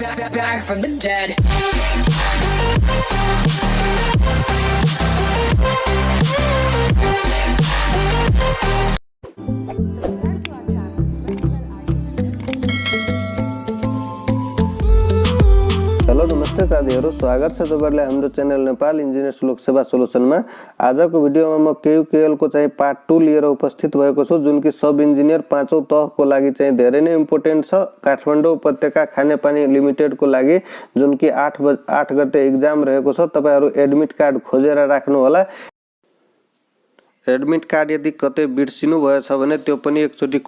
back from the dead. Hello नमस्ते साथीहरु, स्वागत छ तपाईहरुलाई हाम्रो च्यानल नेपाल इन्जिनियर्स लोकसेवा सोलुसनमा। आजको भिडियोमा म केयुकेएल को चाहिँ पार्ट 2 लिएर उपस्थित भएको छु, जुन कि सब इन्जिनियर पाँचौं तहको लागि चाहिँ धेरै नै इम्पोर्टेन्ट छ। काठमाडौँ उपत्यका खानेपानी लिमिटेड को लागि जुन कि 8 गते एक्जाम रहेको छ। तपाईहरु एडमिट कार्ड खोजेर राख्नु होला। एडमिट कार्ड यदि कतै बिर्सिनु भएछ भने त्यो पनि एकचोटी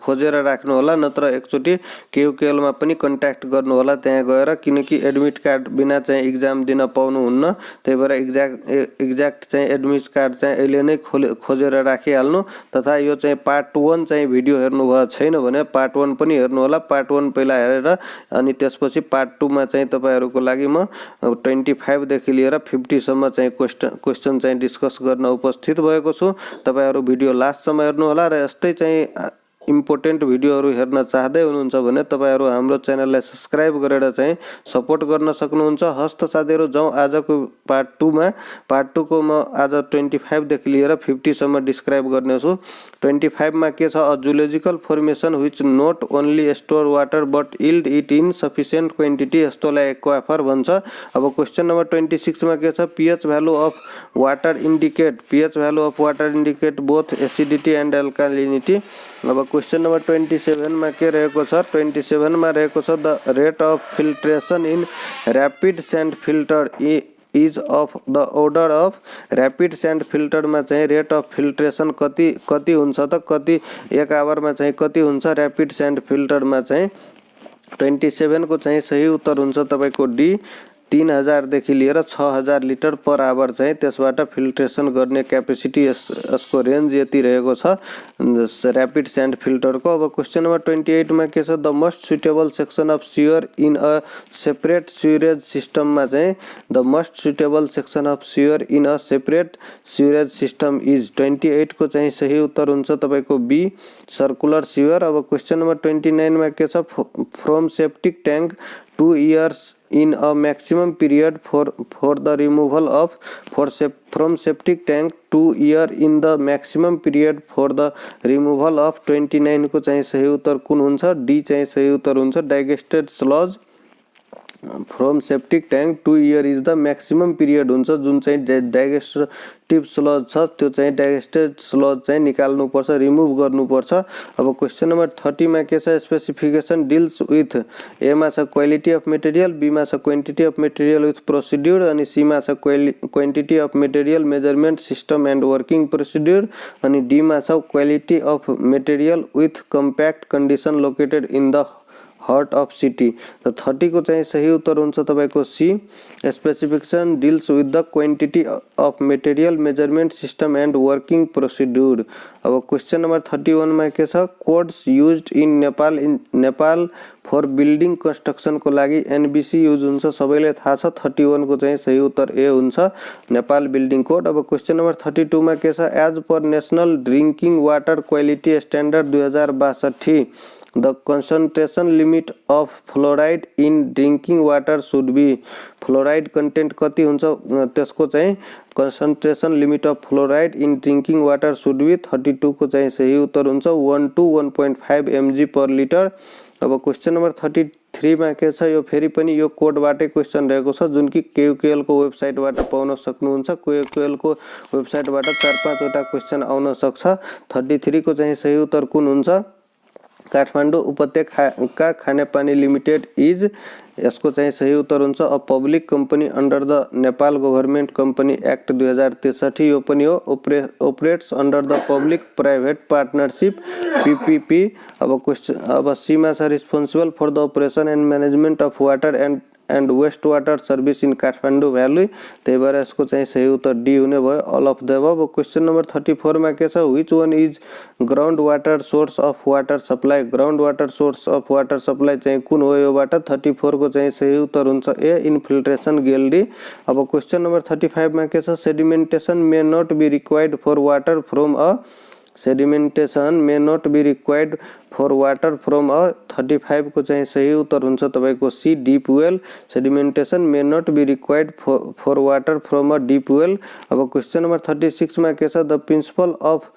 खोजेर राख्नु होला, नत्र एकचोटी केयुकेएल मा पनि कन्ट्याक्ट गर्नु होला त्यहाँ गएर, किनकि एडमिट कार्ड बिना चाहिँ एक्जाम दिन पाउनु हुन्न। त्यही भएर एक्ज्याक्ट चाहिँ एडमिट कार्ड चाहिँ अहिले नै खोजेर राखिहाल्नु। तथा यो चाहिँ पार्ट 1 चाहिँ भिडियो हेर्नु भयो छैन भने पार्ट 1 पनि हेर्नु होला। पार्ट 1 पहिला हेरेर अनि त्यसपछि पार्ट 2 मा चाहिँ तपाईहरुको लागि म 25 देखि लिएर 50 सम्म चाहिँ क्वेशन चाहिँ डिस्कस गर्न उपस्थित भएको छु। तपाईहरु भिडियो लास्ट सम्म हेर्नु होला र यस्तै चाहिँ इम्पोर्टेन्ट भिडियोहरु हेर्न चाहदै हुनुहुन्छ भने तपाईहरु हाम्रो च्यानललाई सब्स्क्राइब गरेर चाहिँ सपोर्ट गर्न सक्नुहुन्छ। हस्त साथीहरु, जाउँ आजको पार्ट 2 मा। पार्ट 2 को म आज 25 देखि लिएर 50 सम्म डिस्क्राइब गर्ने छु। 25 मा के छ, a geological formation which not only store water but yield it in sufficient quantity, यस्तोलाई एक्वाफर भन्छ। अब क्वेशन नम्बर 26 मा के छ, pH value of water indicate both acidity and alkalinity. अब क्वेशन नंबर 27 में के रहेको छ, 27 में रहेको छ, the rate of filtration in rapid sand filter is of the order of. Rapid sand filter में चाहिँ रेट अफ फिल्ट्रेशन कति हुन्छ त, कति 1 आवर में चाहिँ कति हुन्छ रैपिड सैंड फिल्टर में चाहिँ। 27 को चाहिँ सही उत्तर हुन्छ तपाईको डी। 3000 देखि लिएर 6000 लिटर पर आवर चाहिँ त्यसबाट फिल्ट्रेशन गर्ने क्यापेसिटी यसको रेन्ज यति रहेको छ रैपिड सैंड फिल्टर को। अब क्वेशन नंबर 28 में के छ, the most suitable section of sewer in a separate sewerage system में चाहिँ the most suitable section of sewer in a separate sewerage system is. 28 को चाहिँ सही उत्तर हुन्छ तपाईको बी, सर्कुलर सीवर। अब क्वेशन नंबर 29 में के छ, from septic tank 2 years in a maximum period for the removal of from septic tank 2 year in the maximum period for the removal of। 29 को चाहिँ सही उत्तर कुन हुन्छ, डी चाहिँ सही उत्तर हुन्छ, digested sludge from septic tank 2 year is the maximum period हुन्छ। जुन चाहिँ डाइजेस्टिभ स्लज छ त्यो चाहिँ डाइजेस्टेड स्लज चाहिँ निकाल्नु पर्छ, रिमुभ गर्नु पर्छ। अब क्वेशन नंबर 30 में के छ, स्पेसिफिकेशन डिल्स विथ, ए मा छ क्वालिटी अफ मटेरियल, बी मा छ quantity of material with procedure, अनि सी मा छ quantity of material measurement system and working procedure, अनि डी मा छ quality of material with compact condition located in the heart of city. तो 30 को चाहिँ सही उत्तर हुन्छ तपाईको C, specification deals with the quantity of material measurement system and working procedure. अब क्वेशन नंबर 31 में के छ, codes used in Nepal for building construction को लागि एनबीसी यूज हुन्छ, सबैले थाहा छ। 31 को चाहिँ सही उत्तर ए हुन्छ, नेपाल बिल्डिङ कोड। अब क्वेशन नंबर 32 में के छ, as per national drinking water quality standard 2062 the concentration limit of fluoride in drinking water should be. Fluoride content कति हुन्छ त्यसको चाहिँ concentration limit of fluoride in drinking water should be. 32 को चाहिँ सही उत्तर हुन्छ 1 to 1.5 mg पर लिटर। अब क्वेशन नंबर 33 में के छ, यो फेरि पनि यो कोडबाटै क्वेशन रहेको छ, जुन कि केयुकेएल को वेबसाइटबाट पाउन सक्नुहुन्छ। केयुकेएल को वेबसाइटबाट 4-5 वटा क्वेशन आउन सक्छ। 33 को चाहिँ सही उत्तर कुन हुन्छ, काठमाडौँ उपत्यका खानेपानी लिमिटेड इज, यसको चाहिँ सही उत्तर हुन्छ a public company under the Nepal government company act 2063। यो पनि हो, operates under the public private partnership PPP. अब सी मा छ, responsible for the operation and management of water and waste water service in Kathmandu valley. त्यही भएर यसको चाहिँ सही उत्तर डी हुने भयो, all of the above. Question number 34 में के छ, which one is ground water source of water supply. Ground water source of water supply चाहिँ कुन हो योबाट। 34 को चाहिँ सही उत्तर हुन्छ ए, इन्फिल्ट्रेशन गेल्डी। अब क्वेशन नंबर 35 में के छ, sedimentation may not be required for water from a sedimentation may not be required for water from a 35 को चाहिँ सही उत्तर हुन्छ तपाईको C deep well. Sedimentation may not be required for water from a deep well. अब question number 36 मा के छ the principle of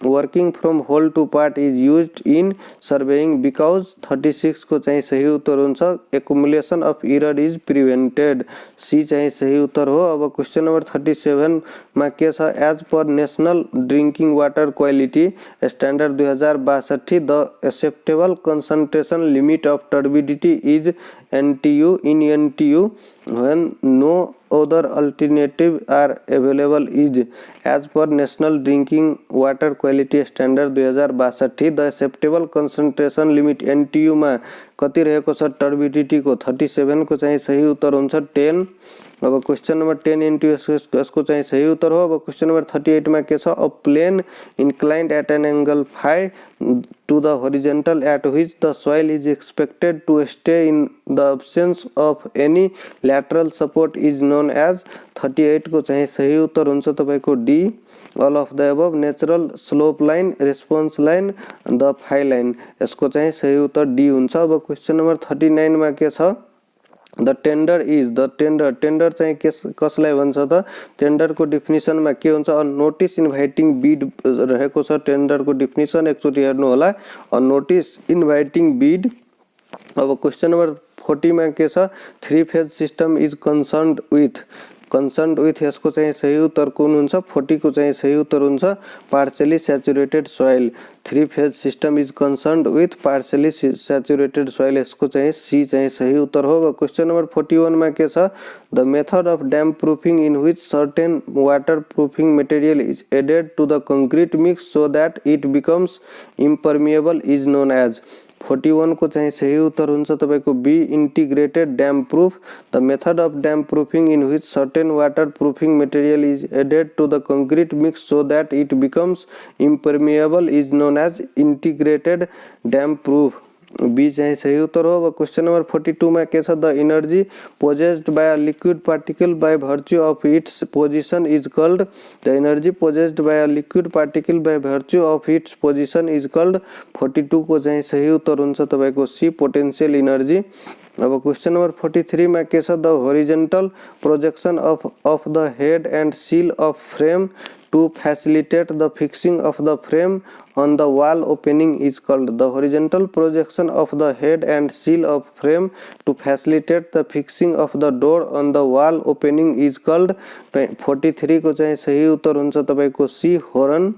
working from whole to part is used in surveying because 36 को चाहिँ सही उत्तर हुन्छ accumulation of error is prevented. C चाहिँ सही उत्तर हो। अब क्वेश्चन नंबर 37 मा के छ as per national drinking water quality standard 2062 the acceptable concentration limit of turbidity is NTU in NTU when no other alternative are available is as per National Drinking Water Quality Standard 2062 the acceptable concentration limit NTU मा कति रहेको छ turbidity को 37 को चाहिँ सही उत्तर हुन्छ 10। अब क्वेश्चन नंबर 10 इन्टु यसको चाहिँ सही उत्तर हो। अब क्वेश्चन नंबर 38 मा के छ a plane inclined at an angle phi to the horizontal at which the soil is expected to stay in the absence of any lateral support is known as 38 को चाहिँ सही उत्तर हुन्छ तपाईको D all of the above natural slope line response line the phi line यसको चाहिँ सही उत्तर डी हुन्छ। अब क्वेश्चन नंबर 39 मा के छ the tender is the tender चाहिँ कसलाई भन्छ त टेन्डर को डेफिनेसन मा के हुन्छ अ नोटिस इन्भाइटिङ बिड रहेको छ टेन्डर को डेफिनेसन एकचोटी हेर्नु होला अ नोटिस इन्भाइटिङ बिड। अब क्वेश्चन नंबर 40 मा के छ three phase system is concerned with यसको चाहिँ सही उत्तर कुन हुन्छ 40 को चाहिँ सही उत्तर हुन्छ partially saturated soil. Three phase system is concerned with partially saturated soil यसको चाहिँ सी चाहिँ सही उत्तर हो। क्वेश्चन नंबर 41 मा के छ the method of damp proofing in which certain water proofing material is added to the concrete mix so that it becomes impermeable is known as 41 को चाहिँ सही उत्तर हुन्छ तपाईको B integrated damp proof. The method of damp proofing in which certain water proofing material is added to the concrete mix so that it becomes impermeable is known as integrated damp proof B चाहिँ सही उत्तर हो। अब question number 42 मा के छ the energy possessed by a liquid particle by virtue of its position is called the energy possessed by a liquid particle by virtue of its position is called 42 को चाहिँ सही उत्तर हुन्छ तपाईको सी पोटेंशियल एनर्जी। अब question number 43 मा के छ the horizontal projection of the head and seal of frame to facilitate the fixing of the frame on the wall opening is called the horizontal projection of the head and seal of frame to facilitate the fixing of the door on the wall opening is called 43 को चाहिँ सही उत्तर हुन्छ तपाईको C horn.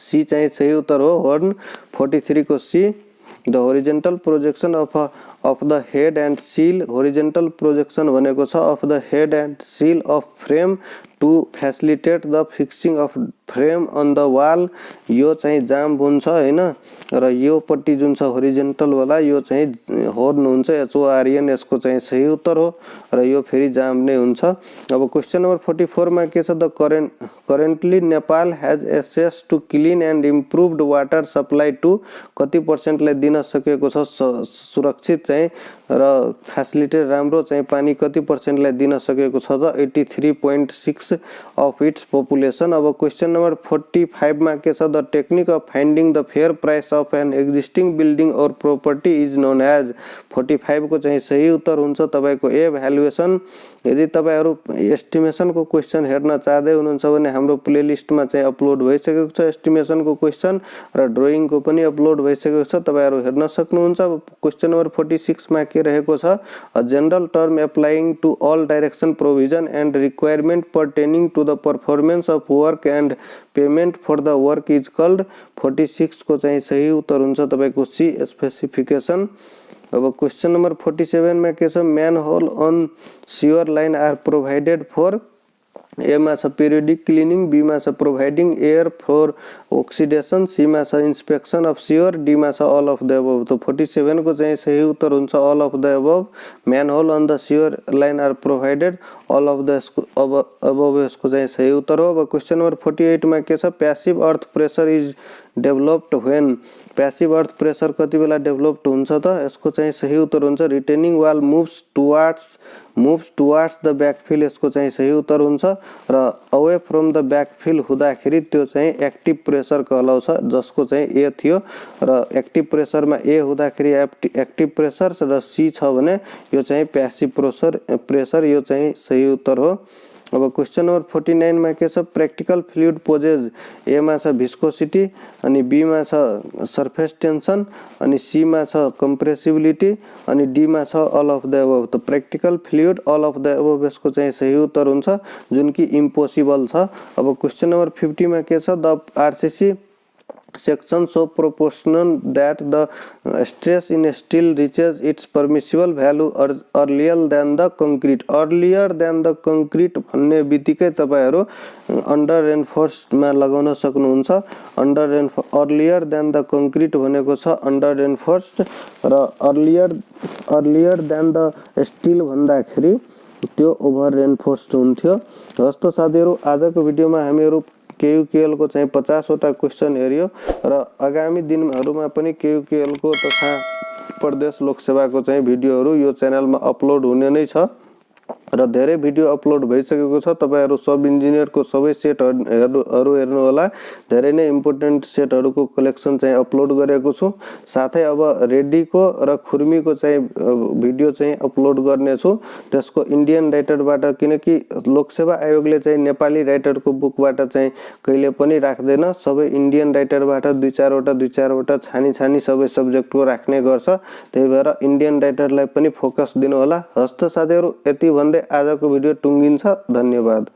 C चाहिँ सही उत्तर हो हॉर्न 43 को see the horizontal projection of the head and seal horizontal projection भनेको छ of the head and seal of frame to facilitate the fixing of frame on the wall यो चाहिँ जाम हुन्छ हैन र यो पट्टी जुन छ होरिजेन्टल वाला यो चाहिँ हॉर्न हुन्छ HORN यसको चाहिँ सही उत्तर हो र यो फेरि जाम नै हुन्छ। अब क्वेश्चन नंबर 44 मा के छ the currently Nepal has access to clean and improved water supply to कति % लाई दिन सकेको छ सुरक्षित चाहिँ र फ्यासिलिटेट राम्रो चाहिँ पानी कति % लाई दिन सकेको छ त 83.6 of its population। अब क्वेश्चन नंबर 45 मा के छ the technique of finding the fair price of an existing building और प्रॉपर्टी इज नोन एज 45 को चाहिँ सही उत्तर हुन्छ तपाईको ए भ्यालुएसन। यदि तपाईहरु एस्टिमेसन को क्वेशन हेर्न चाहदै हुनुहुन्छ भने हाम्रो प्लेलिस्टमा चाहिँ अपलोड भइसकेको छ एस्टिमेसन को क्वेशन र ड्राइङ को पनि अपलोड भइसकेको छ तपाईहरु हेर्न सक्नुहुन्छ। अब क्वेशन नंबर 46 मा के रहेको छ a general term applying to all direction provision and requirement pertaining to the performance of work and payment for the work is called 46 को चाहिँ सही उत्तर हुन्छ तपाईको सी स्पेसिफिकेसन। अब क्वेश्चन नंबर 47 में के छ manhole on sewer line are provided for A मा छ periodic cleaning, B मा छ providing air for oxidation, C मा छ inspection of sewer, D मा छ all of the above। तो 47 को चाहिँ सही उत्तर हुन्छ all of the above। manhole on the sewer line are provided all of the above यसको चाहिँ सही उत्तर हो। अब क्वेश्चन नंबर 48 मा के छ passive earth pressure is developed when passive earth pressure कति बेला डेभलप्ड हुन्छ त यसको चाहिँ सही उत्तर हुन्छ retaining wall moves towards the backfill यसको चाहिँ सही उत्तर हुन्छ र अवे फ्रम द ब्याकफिल हुँदाखेरि त्यो चाहिँ एक्टिभ प्रेसर कहलाउँछ जसको चाहिँ ए थियो र एक्टिभ प्रेसरमा ए हुँदाखेरि एक्टिभ प्रेसर र सी छ भने यो चाहिँ प्यासिभ प्रेसर यो चाहिँ सही उत्तर हो। अब क्वेश्चन नंबर 49 मा के छ प्र्याक्टिकल फ्लुइड पोजेज ए मा छ भिस्कोसिटी अनि बी मा छ सरफेस टेन्सन अनि सी मा छ कम्प्रेसिबिलिटी अनि डी मा छ अल अफ द अबव। त practical fluid all of the above यसको चाहिँ सही उत्तर हुन्छ जुन कि इम्पोसिबल छ। अब क्वेश्चन नंबर 50 मा के छ the RCC section so proportional that the stress in steel reaches its permissible value earlier than the concrete भन्ने बित्तिकै तपाईहरु अन्डर रेनफोर्स्ड मा लगाउन सक्नुहुन्छ। earlier than the concrete भनेको छ अन्डर रेनफोर्स्ड र earlier than the steel भन्दाखेरि त्यो ओभर रेनफोर्स्ड हुन्थ्यो। जस्तो साथीहरु आजको भिडियोमा हामीहरु केयुकेएल को चाहिँ 50 वटा क्वेशन हेरियो र आगामी दिनहरुमा पनि केयुकेएल को तथा प्रदेश लोकसेवा को चाहिँ भिडियोहरु यो च्यानलमा अपलोड हुने नै छ र धेरै भिडियो अपलोड भइसकेको छ। तपाईहरु सब इन्जिनियर को सबै सेटहरु हेर्नु होला। धेरै नै इम्पोर्टेन्ट सेटहरुको कलेक्सन चाहिँ अपलोड गरेको छु। साथै अब रेडी को र खुर्मी को चाहिँ भिडियो चाहिँ अपलोड गर्ने छु। त्यसको इन्डियन राइटरबाट किनकि लोकसेवा आयोगले चाहिँ नेपाली राइटरको बुकबाट चाहिँ कहिले पनि राख्दैन। सबै इन्डियन राइटरबाट दुई चार वटा छानी सबै सब्जेक्टको राख्ने गर्छ। त्यही भएर इन्डियन राइटरलाई पनि फोकस दिनु होला। हस्त साथीहरु यति भन्दै आजको भिडियो टुङ्गिन्छ। धन्यवाद।